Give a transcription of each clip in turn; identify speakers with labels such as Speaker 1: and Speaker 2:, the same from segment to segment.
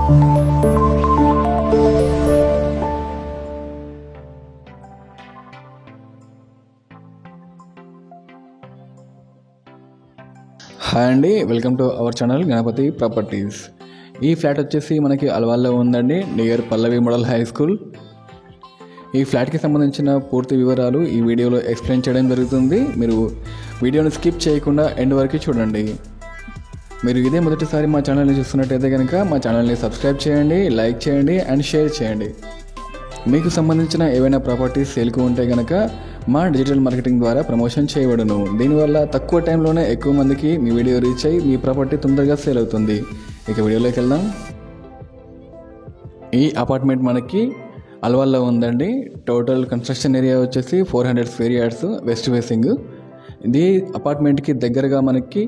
Speaker 1: Hi అండి, welcome to our channel Ganapathi properties. ఈ flat వచ్చేసి మనకి అల్వాల్లో ఉందండి, near Pallavi model high school. ఈ ఫ్లాట్కి సంబంధించిన పూర్తి వివరాలు ఈ వీడియోలో ఎక్స్ప్లెయిన్ చేయడం జరుగుతుంది. మీరు వీడియోని స్కిప్ చేయకుండా ఎండ్ వరకు చూడండి. మీరు ఇదే మొదటిసారి మా ఛానల్ని చూస్తున్నట్టయితే కనుక మా ఛానల్ని సబ్స్క్రైబ్ చేయండి, లైక్ చేయండి అండ్ షేర్ చేయండి. మీకు సంబంధించిన ఏవైనా ప్రాపర్టీస్ సేల్కు ఉంటే కనుక మా డిజిటల్ మార్కెటింగ్ ద్వారా ప్రమోషన్ చేయబడును. దీనివల్ల తక్కువ టైంలోనే ఎక్కువ మందికి మీ వీడియో రీచ్ అయ్యి మీ ప్రాపర్టీ తొందరగా సేల్ అవుతుంది. ఇక వీడియోలోకి వెళ్దాం. ఈ అపార్ట్మెంట్ మనకి అల్వాల్లో ఉందండి. టోటల్ కన్స్ట్రక్షన్ ఏరియా వచ్చేసి 400 స్క్వేర్ యార్డ్స్, వెస్ట్ ఫేసింగ్. ఇది అపార్ట్మెంట్కి దగ్గరగా మనకి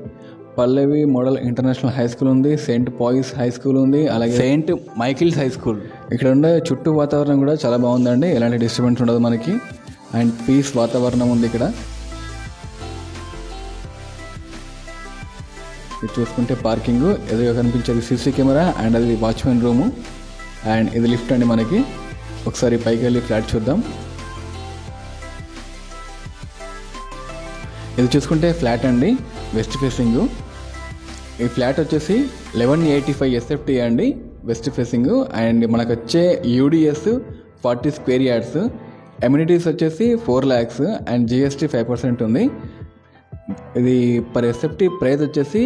Speaker 1: పల్లవి మోడల్ ఇంటర్నేషనల్ హై స్కూల్ ఉంది, సెయింట్ పాయిస్ హై స్కూల్ ఉంది, అలాగే సెయింట్ మైకిల్స్ హై స్కూల్. ఇక్కడ ఉండే చుట్టూ వాతావరణం కూడా చాలా బాగుందండి, ఎలాంటి డిస్టర్బెన్స్ ఉండదు మనకి, అండ్ పీస్ వాతావరణం ఉంది ఇక్కడ. ఇది చూసుకుంటే పార్కింగ్, ఎదురుగా కనిపించేది సీసీ కెమెరా అండ్ అది వాచ్మెన్ రూము, అండ్ ఇది లిఫ్ట్ అండి మనకి. ఒకసారి పైకి వెళ్ళి ఫ్లాట్ చూద్దాం. ఇది చూసుకుంటే ఫ్లాట్ అండి, వెస్ట్ ఫేసింగ్. ఈ ఫ్లాట్ వచ్చేసి 1185 SFT అండి, వెస్ట్ ఫేసింగ్. అండ్ మనకు వచ్చే యూడిఎస్ 40 స్క్వేర్ యార్డ్స్, ఎమ్యూనిటీస్ వచ్చేసి 4 lakhs అండ్ GST 5% ఉంది. ఇది పర్ SFT ప్రైస్ వచ్చేసి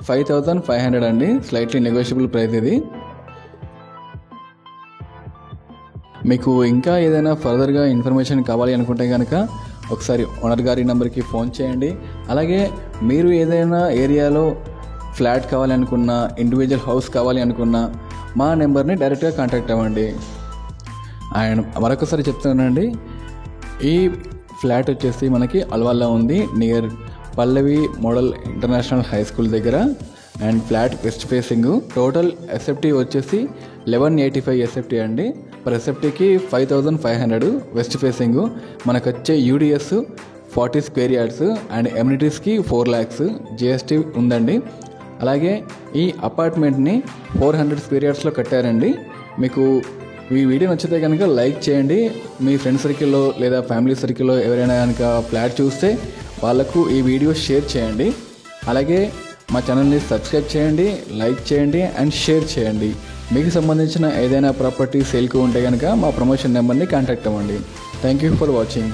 Speaker 1: 5500 అండి, స్లైట్లీ నెగోషియబుల్ ప్రైస్ ఇది. మీకు ఇంకా ఏదైనా ఫర్దర్గా ఇన్ఫర్మేషన్ కావాలి అనుకుంటే కనుక ఒకసారి ఓనర్ గారి నెంబర్కి ఫోన్ చేయండి. అలాగే మీరు ఏదైనా ఏరియాలో ఫ్లాట్ కావాలి అనుకున్నా, ఇండివిజువల్ హౌస్ కావాలి అనుకున్నా మా నెంబర్ని డైరెక్ట్గా కాంటాక్ట్ అవ్వండి. అండ్ మరొకసారి చెప్తానండి, ఈ ఫ్లాట్ వచ్చేసి మనకి అల్వాల్లో ఉంది, near Pallavi model international high school దగ్గర. And flat west facing. Total SFT వచ్చేసి 1185 SFT అండి, పర్ SFTకి 5500, వెస్ట్ ఫేసింగ్. మనకు వచ్చే యూడిఎస్ 40 స్క్వేర్ యార్డ్స్ అండ్ ఎమ్యూనిటీస్కి 4 lakhs, GST ఉందండి. అలాగే ఈ అపార్ట్మెంట్ని 400 స్క్వేర్ యార్డ్స్లో కట్టారండి. మీకు ఈ వీడియో నచ్చితే కనుక లైక్ చేయండి. మీ ఫ్రెండ్ సర్కిల్లో లేదా ఫ్యామిలీ సర్కిల్లో ఎవరైనా కనుక ఫ్లాట్ చూస్తే వాళ్ళకు ఈ వీడియో షేర్ చేయండి. అలాగే మా ఛానల్ని సబ్స్క్రైబ్ చేయండి, లైక్ చేయండి అండ్ షేర్ చేయండి. మీకు సంబంధించిన ఏదైనా ప్రాపర్టీ సేల్కు ఉంటే కనుక మా ప్రమోషన్ నెంబర్ని కాంటాక్ట్ అవ్వండి. Thank you for watching.